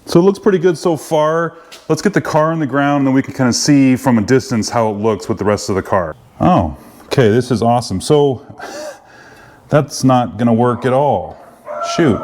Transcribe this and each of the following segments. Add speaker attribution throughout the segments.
Speaker 1: So it looks pretty good so far. Let's get the car on the ground and then we can kind of see from a distance how it looks with the rest of the car. Oh, okay, this is awesome. So that's not gonna work at all. Shoot.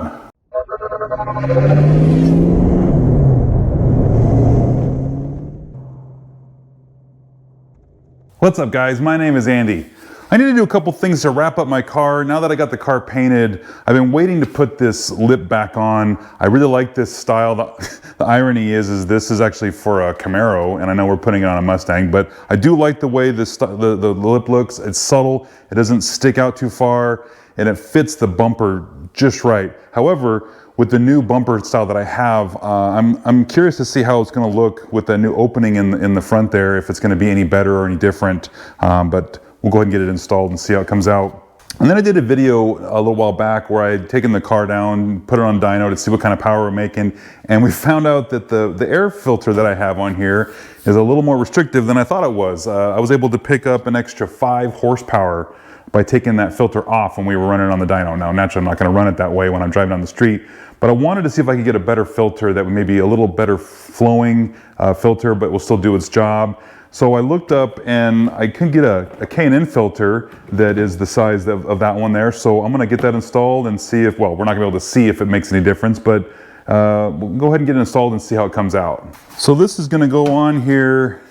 Speaker 1: What's up guys, my name is Andy. I need to do a couple things to wrap up my car. Now that I got the car painted, I've been waiting to put this lip back on. I really like this style. The irony is this is actually for a Camaro, and I know we're putting it on a Mustang, but I do like the way the lip looks. It's subtle, it doesn't stick out too far, and it fits the bumper just right. However, with the new bumper style that I have, I'm curious to see how it's gonna look with the new opening in the front there, if it's gonna be any better or any different, but we'll go ahead and get it installed and see how it comes out. And then I did a video a little while back where I had taken the car down, put it on dyno to see what kind of power we're making, and we found out that the air filter that I have on here is a little more restrictive than I thought it was. I was able to pick up an extra 5 horsepower by taking that filter off when we were running on the dyno. Now, naturally, I'm not gonna run it that way when I'm driving down the street, but I wanted to see if I could get a better filter that would maybe a little better flowing filter, but will still do its job. So I looked up and I couldn't get a K&N filter that is the size of that one there. So I'm gonna get that installed and see if, well, we're not gonna be able to see if it makes any difference, but we'll go ahead and get it installed and see how it comes out. So this is gonna go on here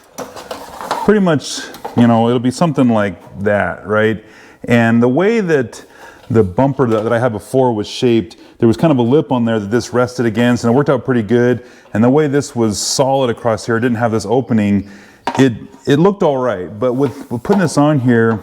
Speaker 1: pretty much, you know, it'll be something like that, right? And the way that the bumper that I had before was shaped, there was kind of a lip on there that this rested against, and it worked out pretty good. And the way this was solid across here, it didn't have this opening, it looked all right. But with putting this on here,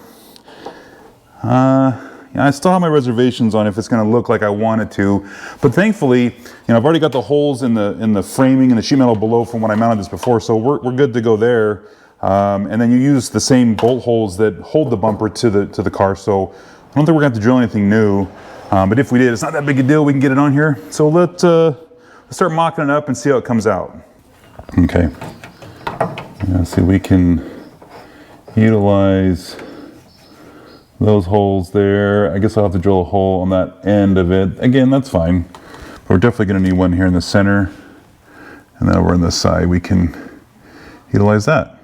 Speaker 1: I still have my reservations on if it's going to look like I want it to. But thankfully, you know, I've already got the holes in the framing and the sheet metal below from when I mounted this before, so we're good to go there. And then you use the same bolt holes that hold the bumper to the car, so I don't think we're going to have to drill anything new. But if we did, it's not that big a deal. We can get it on here. So let's start mocking it up and see how it comes out. Okay. Let's see, we can utilize those holes there. I guess I'll have to drill a hole on that end of it. Again, that's fine. But we're definitely going to need one here in the center. And then over on this side, we can utilize that.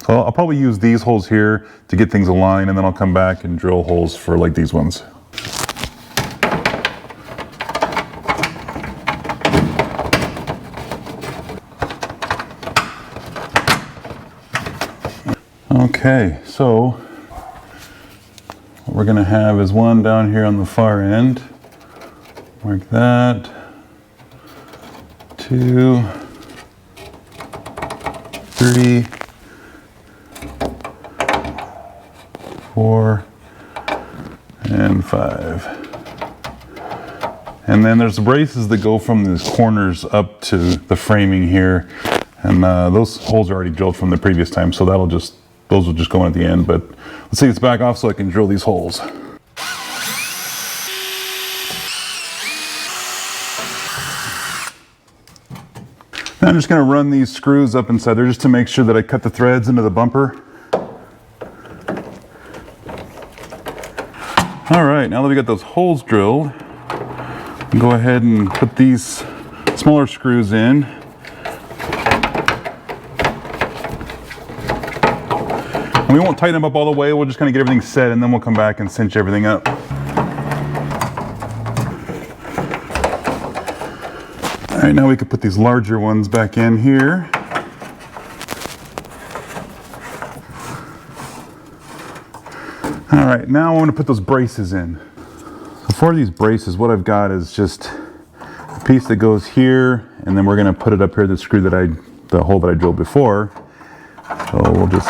Speaker 1: So I'll probably use these holes here to get things aligned, and then I'll come back and drill holes for like these ones. Okay, so what we're gonna have is one down here on the far end, like that, 2, 3, 4, and 5. And then there's braces that go from these corners up to the framing here, and those holes are already drilled from the previous time, so those will just go in at the end. But let's take this back off so I can drill these holes. Now I'm just going to run these screws up inside there just to make sure that I cut the threads into the bumper. All right, now that we got those holes drilled, go ahead and put these smaller screws in. And we won't tighten them up all the way, we'll just kind of get everything set, and then we'll come back and cinch everything up. All right, now we can put these larger ones back in here. All right, now I'm going to put those braces in. So for these braces, what I've got is just a piece that goes here, and then we're going to put it up here, the hole that I drilled before. So we'll just,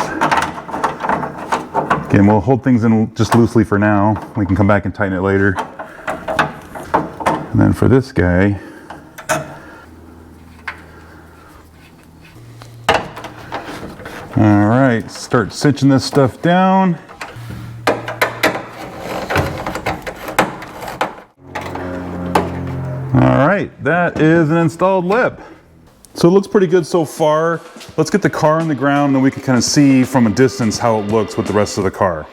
Speaker 1: again, we'll hold things in just loosely for now. We can come back and tighten it later. And then for this guy, all right, start cinching this stuff down. All right, that is an installed lip. So it looks pretty good so far. Let's get the car on the ground and then we can kind of see from a distance how it looks with the rest of the car.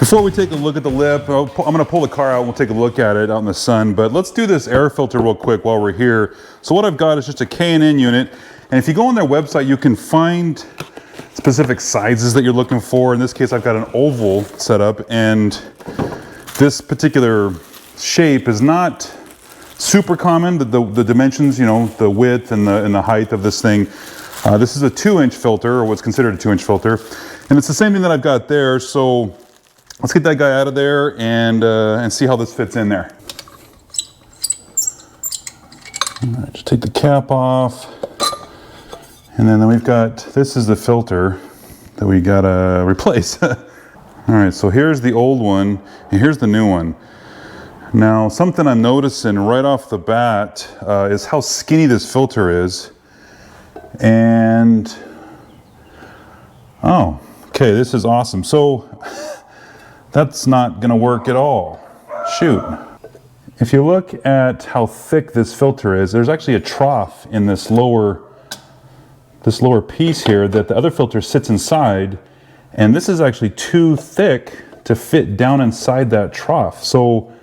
Speaker 1: Before we take a look at the lip, I'm gonna pull the car out and we'll take a look at it out in the sun, but let's do this air filter real quick while we're here. So what I've got is just a K&N unit, and if you go on their website, you can find specific sizes that you're looking for. In this case, I've got an oval setup, and this particular shape is not super common. The dimensions, you know, the width and the height of this thing. This is a 2-inch filter, or what's considered a 2-inch filter, and it's the same thing that I've got there. So let's get that guy out of there and see how this fits in there. All right, just take the cap off. And then we've got, this is the filter that we gotta replace. All right, so here's the old one and here's the new one. Now, something I'm noticing right off the bat is how skinny this filter is. And, oh, okay, this is awesome. So, that's not gonna work at all. Shoot. If you look at how thick this filter is, there's actually a trough in this lower piece here that the other filter sits inside, and this is actually too thick to fit down inside that trough. So,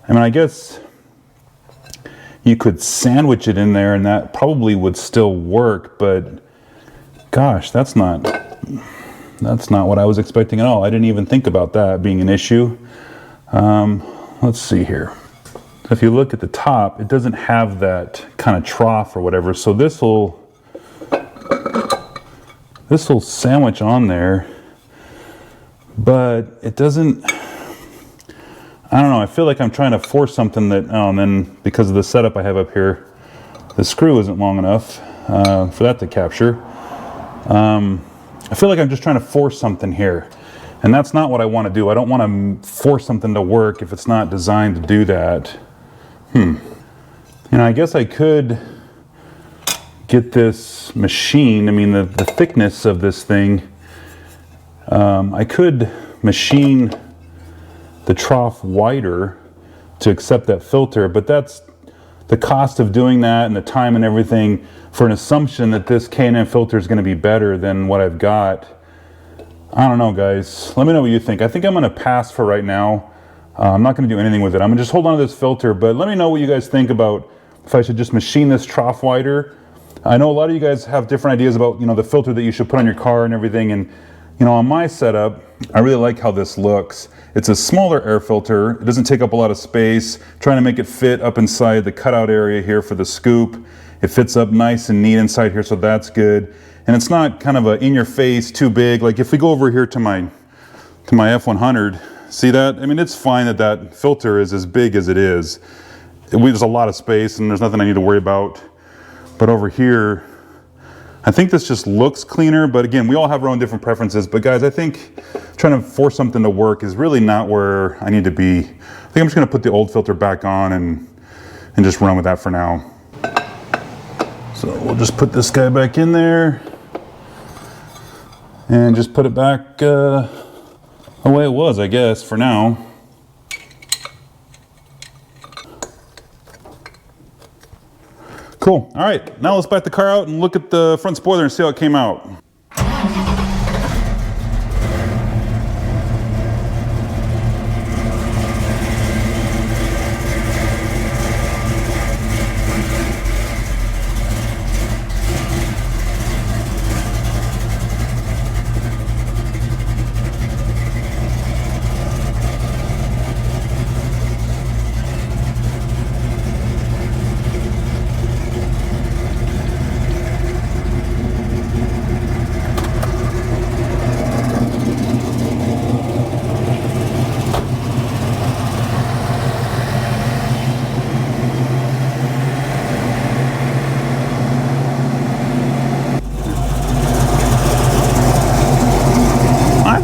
Speaker 1: I mean, I guess you could sandwich it in there and that probably would still work, but gosh, that's not what I was expecting at all. I didn't even think about that being an issue. Let's see here. If you look at the top, it doesn't have that kind of trough or whatever, so this will sandwich on there, but it doesn't, I don't know, I feel like I'm trying to force something that, oh, and then because of the setup I have up here, the screw isn't long enough for that to capture. I feel like I'm just trying to force something here, and that's not what I want to do. I don't want to force something to work if it's not designed to do that. You know, I guess I could get this machine, I mean the thickness of this thing, I could machine the trough wider to accept that filter, but that's the cost of doing that and the time and everything for an assumption that this K&N filter is going to be better than what I've got. I don't know, guys. Let me know what you think. I think I'm going to pass for right now. I'm not going to do anything with it. I'm going to just hold on to this filter, but let me know what you guys think about if I should just machine this trough wider. I know a lot of you guys have different ideas about, you know, the filter that you should put on your car and everything, and you know, on my setup, I really like how this looks. It's a smaller air filter. It doesn't take up a lot of space. Trying to make it fit up inside the cutout area here for the scoop. It fits up nice and neat inside here, so that's good. And it's not kind of a in-your-face, too big. Like if we go over here to my F100, see that? I mean, it's fine that that filter is as big as it is. There's a lot of space and there's nothing I need to worry about. But over here, I think this just looks cleaner, but again, we all have our own different preferences. But guys, I think trying to force something to work is really not where I need to be. I think I'm just gonna put the old filter back on and just run with that for now. So we'll just put this guy back in there and just put it back the way it was, I guess, for now. Cool. All right, now let's back the car out and look at the front spoiler and see how it came out.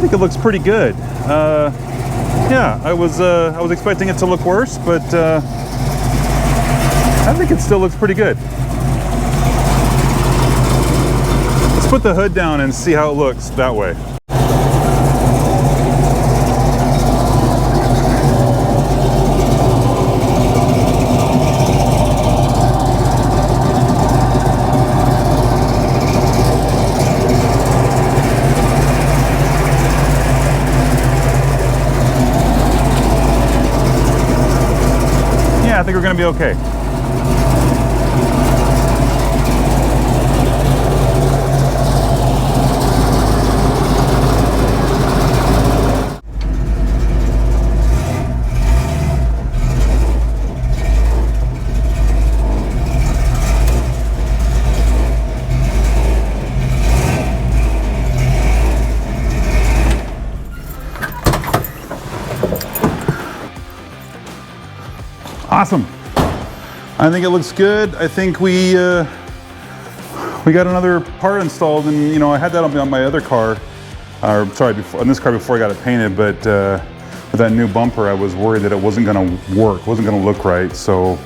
Speaker 1: It looks pretty good. Yeah, I was expecting it to look worse, but I think it still looks pretty good. Let's put the hood down and see how it looks that way. I think we're gonna be okay. Awesome. I think it looks good. I think we got another part installed, and you know, I had that on my other car, or sorry, on this car before I got it painted, but with that new bumper, I was worried that it wasn't gonna work, wasn't gonna look right, so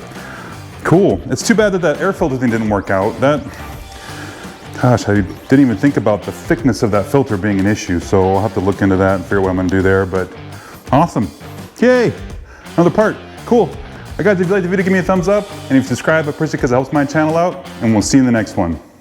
Speaker 1: cool. It's too bad that that air filter thing didn't work out. Gosh, I didn't even think about the thickness of that filter being an issue, so I'll have to look into that and figure out what I'm gonna do there, but awesome. Yay, another part, cool. Guys, if you liked the video, give me a thumbs up, and if you subscribe, I appreciate it because it helps my channel out, and we'll see you in the next one.